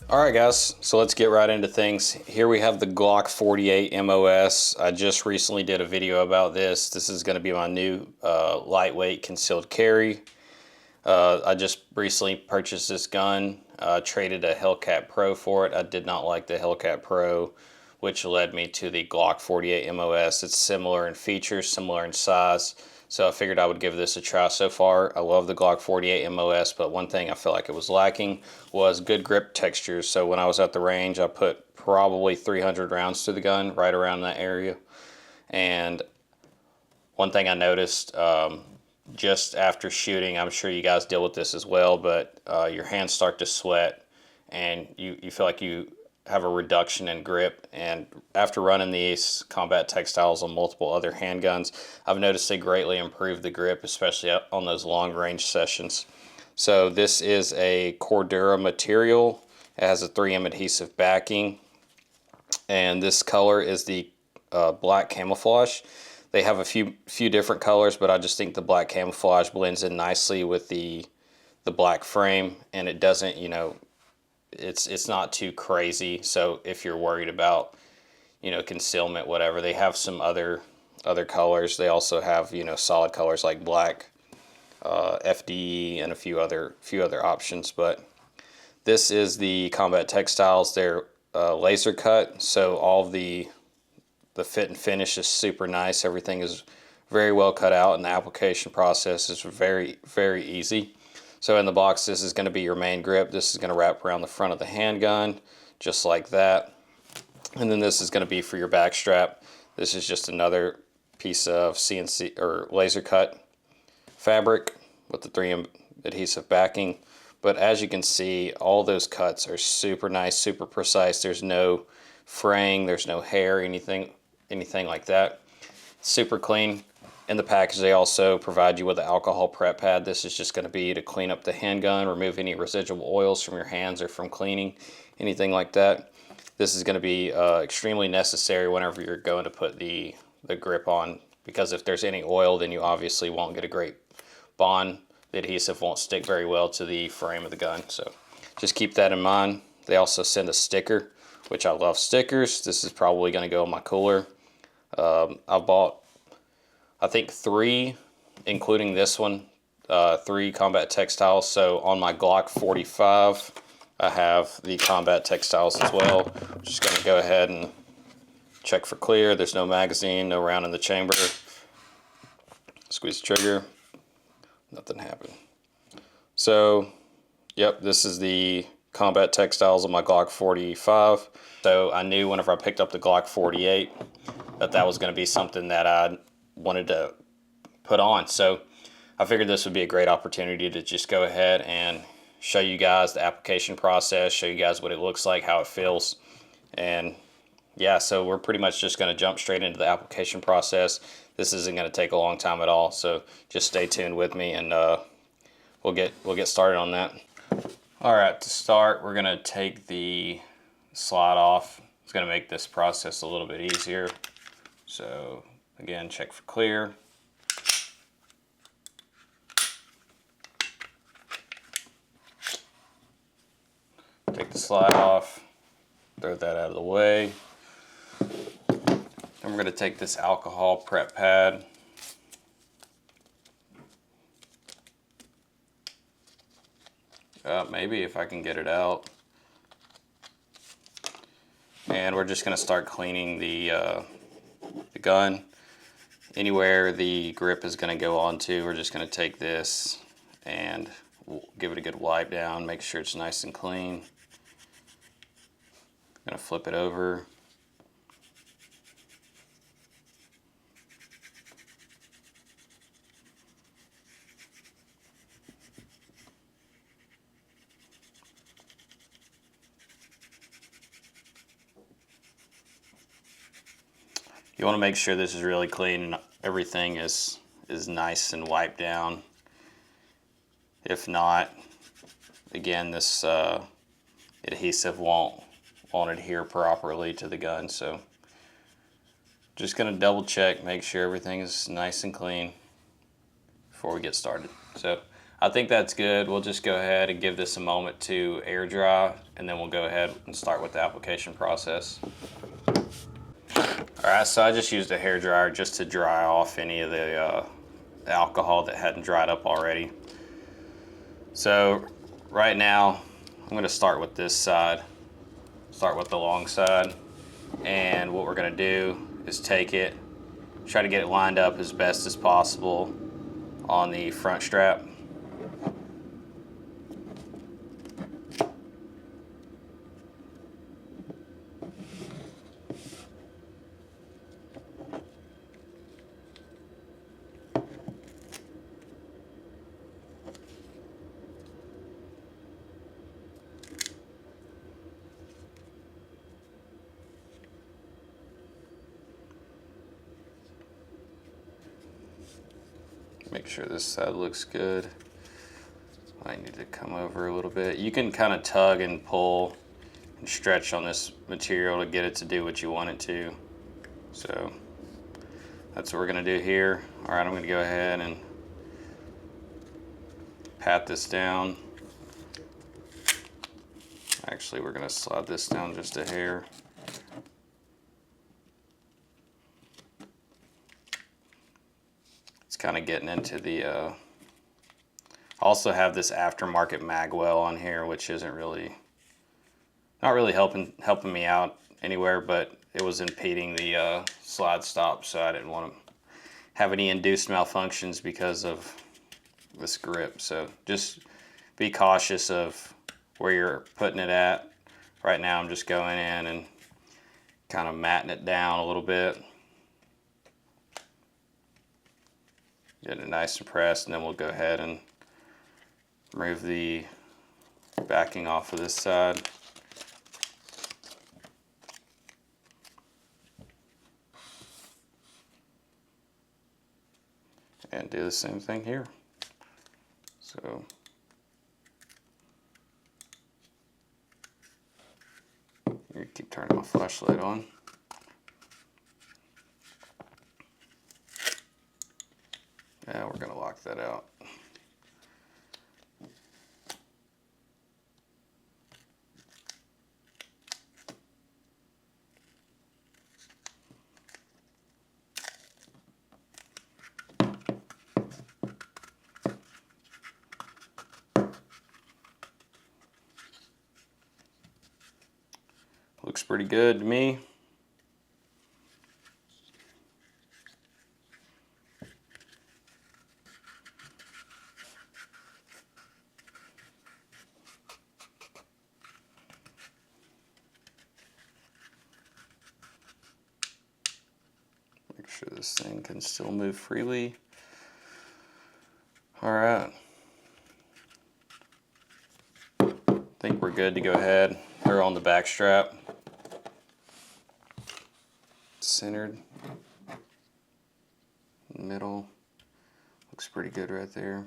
Alright guys, so let's get right into things. Here we have the Glock 48 MOS. I just recently did a video about this. This is going to be my new lightweight concealed carry. I just recently purchased this gun, traded a Hellcat Pro for it. I did not like the Hellcat Pro, which led me to the Glock 48 MOS. It's similar in features, similar in size, so I figured I would give this a try. So far, I love the Glock 48 MOS, but one thing I felt like it was lacking was good grip textures. So when I was at the range, I put probably 300 rounds to the gun, right around that area. And one thing I noticed, just after shooting, I'm sure you guys deal with this as well, but your hands start to sweat and you feel like you have a reduction in grip. And after running these Combat Textiles on multiple other handguns, I've noticed they greatly improve the grip, especially on those long range sessions. So this is a Cordura material. It has a 3M adhesive backing, and this color is the black camouflage. They have a few different colors, but I just think the black camouflage blends in nicely with the black frame, and it doesn't, you know, it's not too crazy. So if you're worried about, you know, concealment, whatever, they have some other colors. They also have, you know, solid colors like black, FDE, and a few other options. But this is the Combat Textiles. They're laser cut, so all of the fit and finish is super nice. Everything is very well cut out, and the application process is very easy. So in the box, this is going to be your main grip. This is going to wrap around the front of the handgun, just like that. And then this is going to be for your back strap. This is just another piece of CNC or laser cut fabric with the 3M adhesive backing. But as you can see, all those cuts are super nice, super precise. There's no fraying, there's no hair, anything like that. Super clean. In the package, they also provide you with an alcohol prep pad. This is just going to be to clean up the handgun, remove any residual oils from your hands or from cleaning, anything like that. This is going to be extremely necessary whenever you're going to put the grip on, because if there's any oil, then you obviously won't get a great bond. The adhesive won't stick very well to the frame of the gun, so just keep that in mind. They also send a sticker, which I love stickers. This is probably going to go in my cooler. I bought, I think 3, including this one, 3 Combat Textiles. So on my Glock 45, I have the Combat Textiles as well. I'm just going to go ahead and check for clear. There's no magazine, no round in the chamber. Squeeze the trigger. Nothing happened. So, yep, this is the Combat Textiles on my Glock 45. So I knew whenever I picked up the Glock 48 that was going to be something that I wanted to put on. So I figured this would be a great opportunity to just go ahead and show you guys the application process, show you guys what it looks like, how it feels. And yeah, so we're pretty much just going to jump straight into the application process. This isn't going to take a long time at all, so just stay tuned with me, and we'll get started on that. All right, to start, we're going to take the slide off. It's going to make this process a little bit easier. So again, check for clear. Take the slide off, throw that out of the way. Then we're going to take this alcohol prep pad. Maybe if I can get it out. And we're just going to start cleaning the gun. Anywhere the grip is going to go onto, we're just going to take this and give it a good wipe down, make sure it's nice and clean. I'm going to flip it over. You want to make sure this is really clean and everything is nice and wiped down. If not, again, this adhesive won't adhere properly to the gun. So just going to double check, make sure everything is nice and clean before we get started. So I think that's good. We'll just go ahead and give this a moment to air dry, and then we'll go ahead and start with the application process. All right, so I just used a hair dryer just to dry off any of the alcohol that hadn't dried up already. So right now, I'm gonna start with this side, start with the long side. And what we're gonna do is take it, try to get it lined up as best as possible on the front strap. Make sure this side looks good. I need to come over a little bit. You can kind of tug and pull and stretch on this material to get it to do what you want it to. So that's what we're gonna do here. All right, I'm gonna go ahead and pat this down. Actually, we're gonna slide this down just a hair. It's kind of getting into the, I also have this aftermarket magwell on here, which isn't really, not really helping me out anywhere, but it was impeding the slide stop, so I didn't want to have any induced malfunctions because of this grip. So just be cautious of where you're putting it at. Right now I'm just going in and kind of matting it down a little bit. Get it nice and pressed, and then we'll go ahead and remove the backing off of this side. And do the same thing here. So you keep turning my flashlight on. Yeah, we're gonna lock that out. Looks pretty good to me. Make sure this thing can still move freely. All right. I think we're good to go ahead. Throw on the back strap. Centered. Middle. Looks pretty good right there.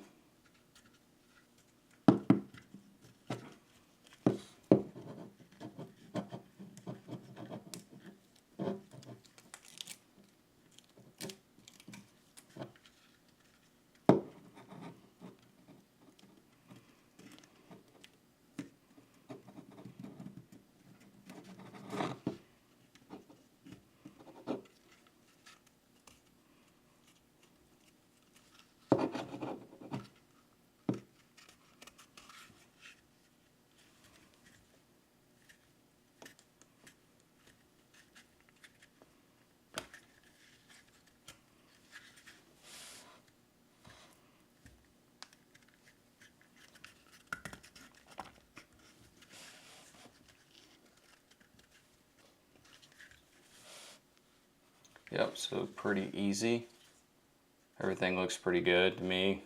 Yep, so pretty easy. Everything looks pretty good to me.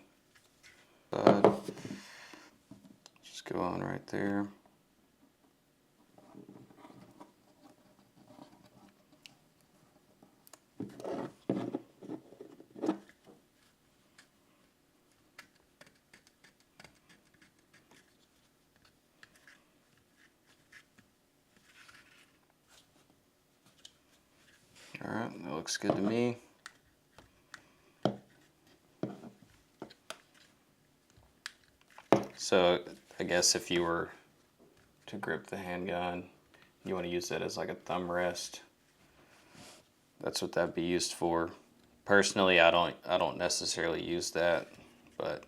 Just go on right there. All right, that looks good to me. So I guess if you were to grip the handgun, you want to use that as like a thumb rest. That's what that'd be used for. Personally, I don't necessarily use that, but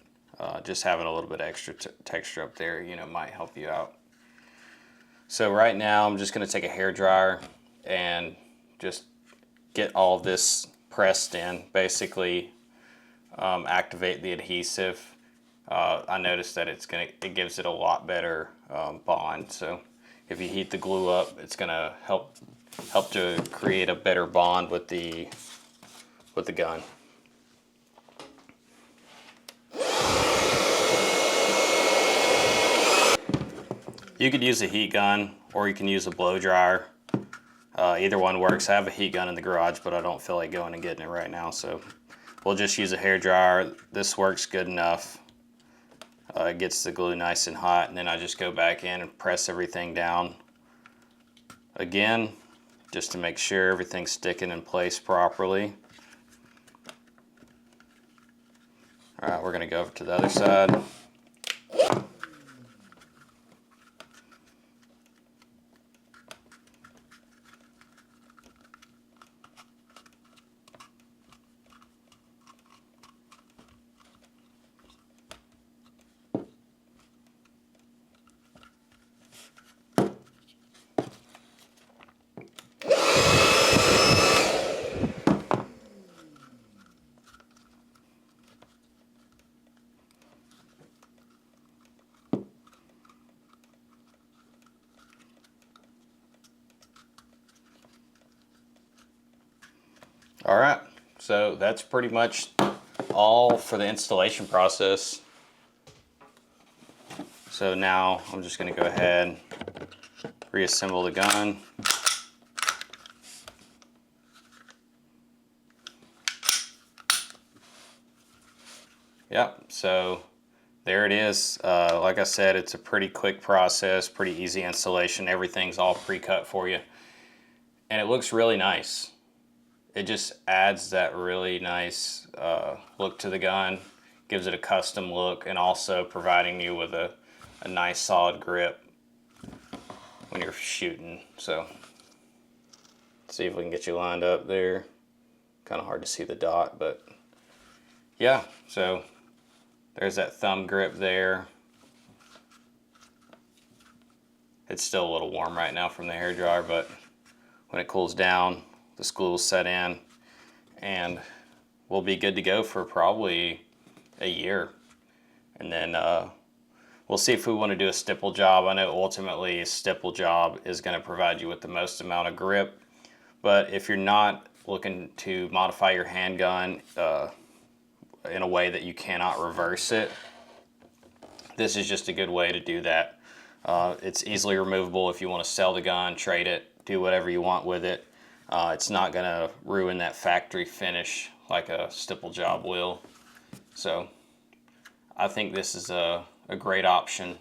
just having a little bit extra texture up there, you know, might help you out. So right now I'm just going to take a hair dryer and just get all of this pressed in. Basically, activate the adhesive. I noticed that it gives it a lot better bond. So if you heat the glue up, it's going to help to create a better bond with the gun. You could use a heat gun or you can use a blow dryer. Either one works. I have a heat gun in the garage, but I don't feel like going and getting it right now, so we'll just use a hair dryer. This works good enough. It gets the glue nice and hot, and then I just go back in and press everything down again, just to make sure everything's sticking in place properly. All right, we're gonna go over to the other side. All right, so that's pretty much all for the installation process. So now I'm just going to go ahead, reassemble the gun. Yep, so there it is. Like I said, it's a pretty quick process, pretty easy installation. Everything's all pre-cut for you. And it looks really nice. It just adds that really nice look to the gun, gives it a custom look, and also providing you with a nice solid grip when you're shooting. So let's see if we can get you lined up there. Kind of hard to see the dot, but yeah, so there's that thumb grip there. It's still a little warm right now from the hairdryer, but when it cools down, the glue will set in and we'll be good to go for probably a year. And then we'll see if we want to do a stipple job. I know ultimately a stipple job is going to provide you with the most amount of grip, but if you're not looking to modify your handgun in a way that you cannot reverse it, this is just a good way to do that. It's easily removable if you want to sell the gun, trade it, do whatever you want with it. It's not going to ruin that factory finish like a stipple job will. So I think this is a great option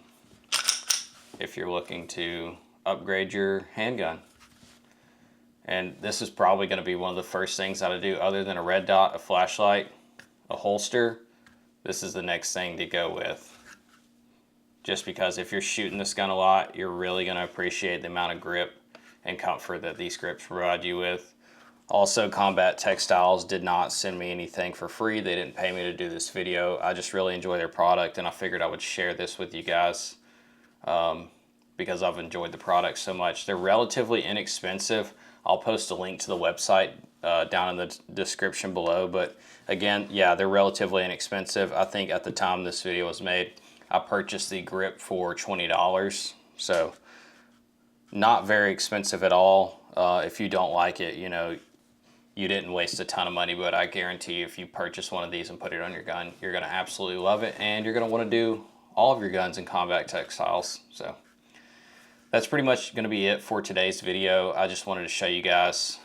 if you're looking to upgrade your handgun. And this is probably going to be one of the first things that I do, other than a red dot, a flashlight, a holster. This is the next thing to go with. Just because if you're shooting this gun a lot, you're really going to appreciate the amount of grip and comfort that these grips provide you with. Also, Combat Textiles did not send me anything for free. They didn't pay me to do this video. I just really enjoy their product, and I figured I would share this with you guys because I've enjoyed the product so much. They're relatively inexpensive. I'll post a link to the website down in the description below, but again, yeah, they're relatively inexpensive. I think at the time this video was made, I purchased the grip for $20, so not very expensive at all. If you don't like it, you know, you didn't waste a ton of money, but I guarantee you if you purchase one of these and put it on your gun, you're going to absolutely love it, and you're going to want to do all of your guns in Combat Textiles. So that's pretty much going to be it for today's video. I just wanted to show you guys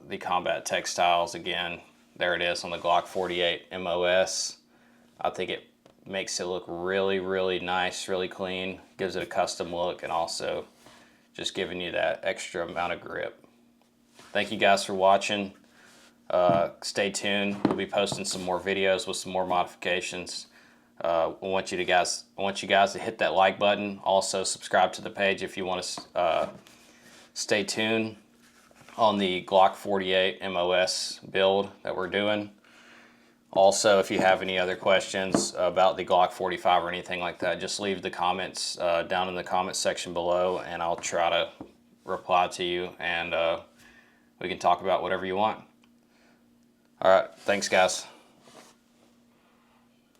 the Combat Textiles again. There it is on the Glock 48 MOS. I think it makes it look really, really nice, really clean, gives it a custom look, and also just giving you that extra amount of grip. Thank you guys for watching. Stay tuned. We'll be posting some more videos with some more modifications. I want you guys to hit that like button. Also subscribe to the page if you want to stay tuned on the Glock 48 MOS build that we're doing. Also, if you have any other questions about the Glock 45 or anything like that, just leave the comments down in the comments section below, and I'll try to reply to you, and we can talk about whatever you want. All right, thanks guys.